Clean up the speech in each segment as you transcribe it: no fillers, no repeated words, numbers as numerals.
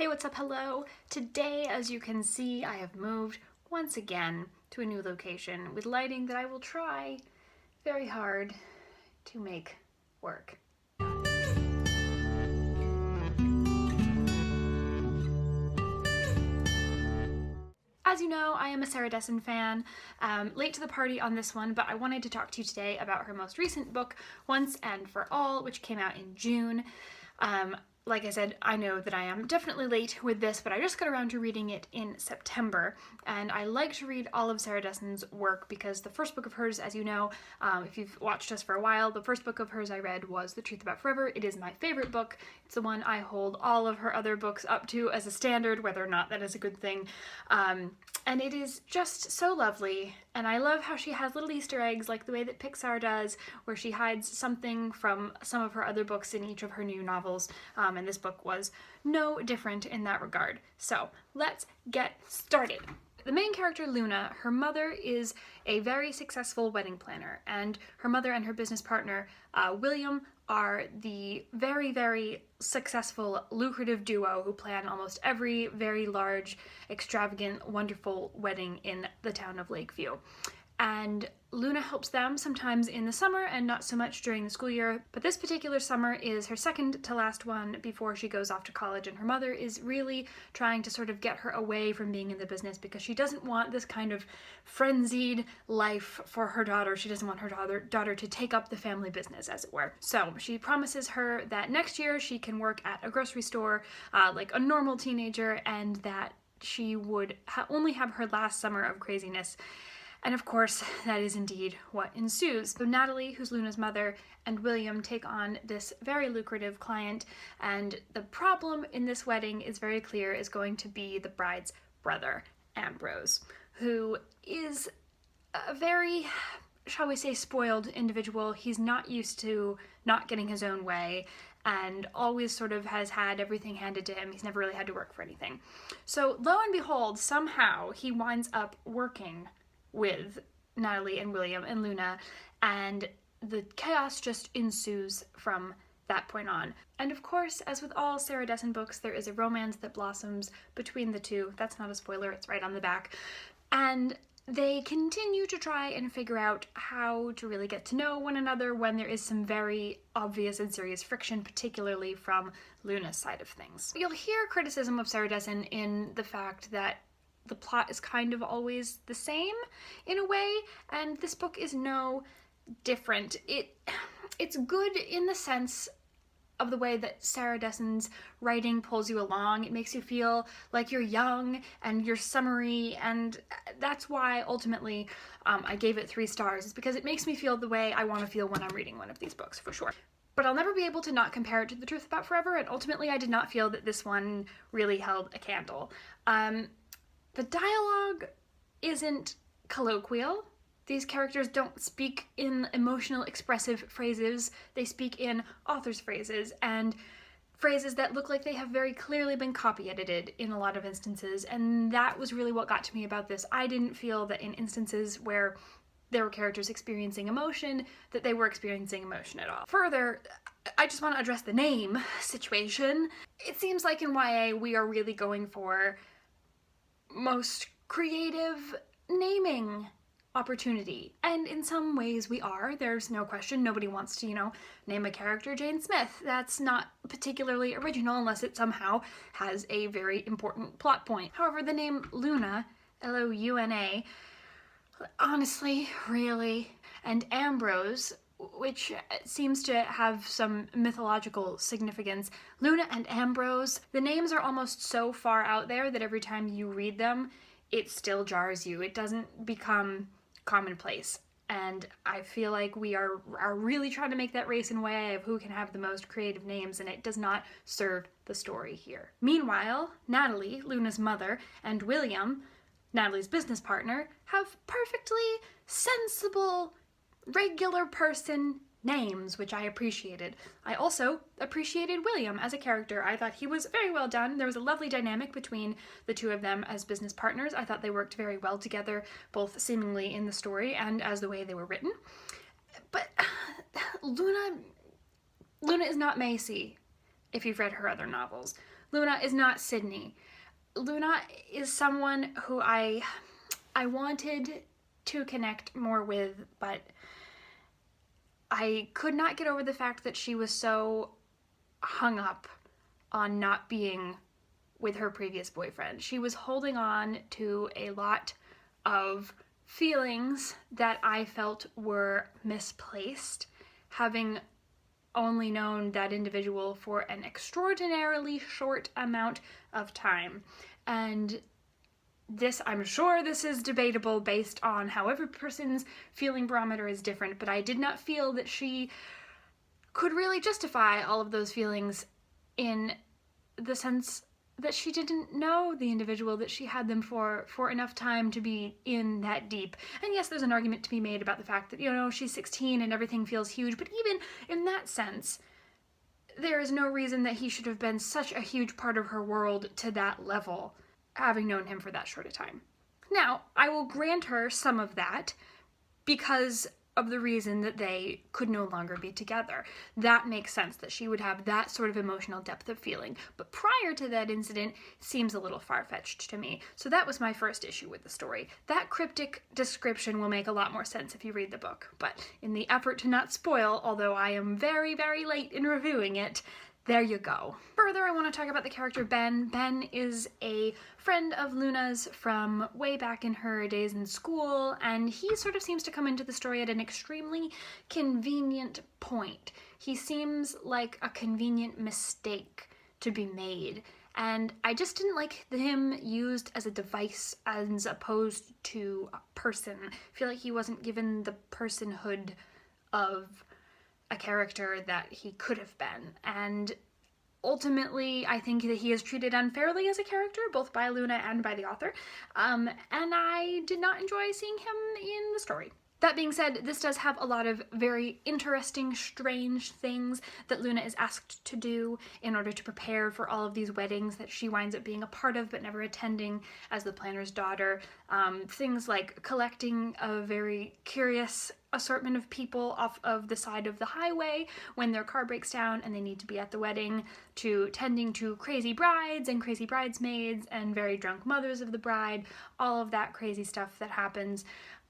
Hey, what's up? Hello. Today, as you can see, I have moved once again to a new location with lighting that I will try very hard to make work. As you know, I am a Sarah Dessen fan. Late to the party on this one, but I wanted to talk to you today about her most recent book, Once and For All, which came out in June. Like I said, I know that I am definitely late with this, but I just got around to reading it in September, and I like to read all of Sarah Dessen's work because the first book of hers, as you know, if you've watched us for a while, the first book of hers I read was The Truth About Forever. It is my favorite book. It's the one I hold all of her other books up to as a standard, whether or not that is a good thing. And it is just so lovely, and I love how she has little Easter eggs like the way that Pixar does, where she hides something from some of her other books in each of her new novels, and this book was no different in that regard. So let's get started. The main character, Luna, her mother is a very successful wedding planner, and her mother and her business partner, William, are the very, very successful, lucrative duo who plan almost every very large, extravagant, wonderful wedding in the town of Lakeview. And Luna helps them sometimes in the summer and not so much during the school year, but this particular summer is her second to last one before she goes off to college, and her mother is really trying to sort of get her away from being in the business because she doesn't want this kind of frenzied life for her daughter. She doesn't want her daughter to take up the family business, as it were. So she promises her that next year she can work at a grocery store like a normal teenager, and that she would only have her last summer of craziness. And of course, that is indeed what ensues. So Natalie, who's Luna's mother, and William take on this very lucrative client, and the problem in this wedding is very clear is going to be the bride's brother, Ambrose, who is a very, shall we say, spoiled individual. He's not used to not getting his own way, and always sort of has had everything handed to him. He's never really had to work for anything. So lo and behold, somehow he winds up working with Natalie and William and Luna, and the chaos just ensues from that point on. And of course, as with all Sarah Dessen books, there is a romance that blossoms between the two. That's not a spoiler, it's right on the back. And they continue to try and figure out how to really get to know one another when there is some very obvious and serious friction, particularly from Luna's side of things. You'll hear criticism of Sarah Dessen in the fact that the plot is kind of always the same in a way, and this book is no different. It's good in the sense of the way that Sarah Dessen's writing pulls you along. It makes you feel like you're young and you're summery, and that's why ultimately I gave it 3 stars, is because it makes me feel the way I want to feel when I'm reading one of these books, for sure. But I'll never be able to not compare it to The Truth About Forever, and ultimately I did not feel that this one really held a candle. The dialogue isn't colloquial. These characters don't speak in emotional, expressive phrases. They speak in author's phrases, and phrases that look like they have very clearly been copy edited in a lot of instances, and that was really what got to me about this. I didn't feel that in instances where there were characters experiencing emotion, that they were experiencing emotion at all. Further, I just want to address the name situation. It seems like in YA we are really going for most creative naming opportunity. And in some ways we are. There's no question. Nobody wants to, name a character Jane Smith. That's not particularly original unless it somehow has a very important plot point. However, the name Luna, L-O-U-N-A, honestly, really, and Ambrose, which seems to have some mythological significance. Luna and Ambrose, the names are almost so far out there that every time you read them, it still jars you. It doesn't become commonplace. And I feel like we are really trying to make that race in way of who can have the most creative names, and it does not serve the story here. Meanwhile, Natalie, Luna's mother, and William, Natalie's business partner, have perfectly sensible, regular person names, which I appreciated. I also appreciated William as a character. I thought he was very well done. There was a lovely dynamic between the two of them as business partners. I thought they worked very well together, both seemingly in the story and as the way they were written. But Luna is not Macy, if you've read her other novels. Luna is not Sydney. Luna is someone who I wanted to connect more with, but I could not get over the fact that she was so hung up on not being with her previous boyfriend. She was holding on to a lot of feelings that I felt were misplaced, having only known that individual for an extraordinarily short amount of time. And this, I'm sure this is debatable based on how every person's feeling barometer is different, but I did not feel that she could really justify all of those feelings in the sense that she didn't know the individual that she had them for enough time to be in that deep. And yes, there's an argument to be made about the fact that, you know, she's 16 and everything feels huge, but even in that sense, there is no reason that he should have been such a huge part of her world to that level, having known him for that short a time. Now, I will grant her some of that because of the reason that they could no longer be together. That makes sense that she would have that sort of emotional depth of feeling. But prior to that incident seems a little far-fetched to me. So that was my first issue with the story. That cryptic description will make a lot more sense if you read the book. But in the effort to not spoil, although I am very, very late in reviewing it, there you go. Further, I want to talk about the character Ben. Ben is a friend of Luna's from way back in her days in school, and he sort of seems to come into the story at an extremely convenient point. He seems like a convenient mistake to be made, and I just didn't like him used as a device as opposed to a person. I feel like he wasn't given the personhood of a character that he could have been, and ultimately I think that he is treated unfairly as a character, both by Luna and by the author, and I did not enjoy seeing him in the story. That being said, this does have a lot of very interesting, strange things that Luna is asked to do in order to prepare for all of these weddings that she winds up being a part of but never attending as the planner's daughter. Things like collecting a very curious assortment of people off of the side of the highway when their car breaks down and they need to be at the wedding, to tending to crazy brides and crazy bridesmaids and very drunk mothers of the bride, all of that crazy stuff that happens.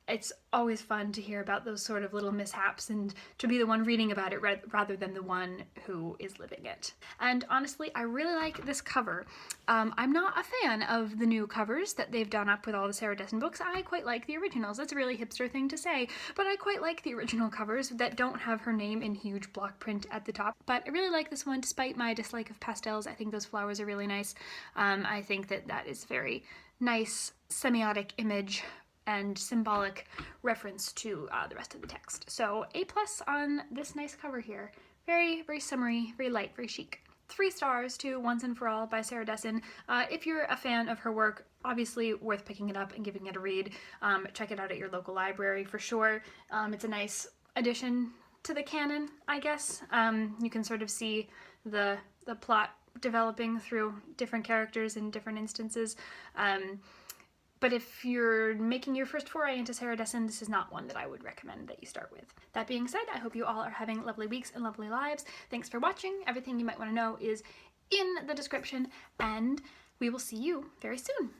It's always fun to hear about those sort of little mishaps and to be the one reading about it rather than the one who is living it. And honestly, I really like this cover. I'm not a fan of the new covers that they've done up with all the Sarah Dessen books. I quite like the originals. It's a really hipster thing to say, but I quite like the original covers that don't have her name in huge block print at the top. But I really like this one despite my dislike of pastels. I think those flowers are really nice. I think that that is very nice semiotic image and symbolic reference to the rest of the text. So A+ on this nice cover here. Very, very summery, very light, very chic. 3 stars to Once and For All by Sarah Dessen. If you're a fan of her work, obviously worth picking it up and giving it a read. Check it out at your local library for sure. It's a nice addition to the canon, I guess. You can sort of see the plot developing through different characters in different instances. But if you're making your first foray into Sarah Dessen, this is not one that I would recommend that you start with. That being said, I hope you all are having lovely weeks and lovely lives. Thanks for watching. Everything you might want to know is in the description, and we will see you very soon.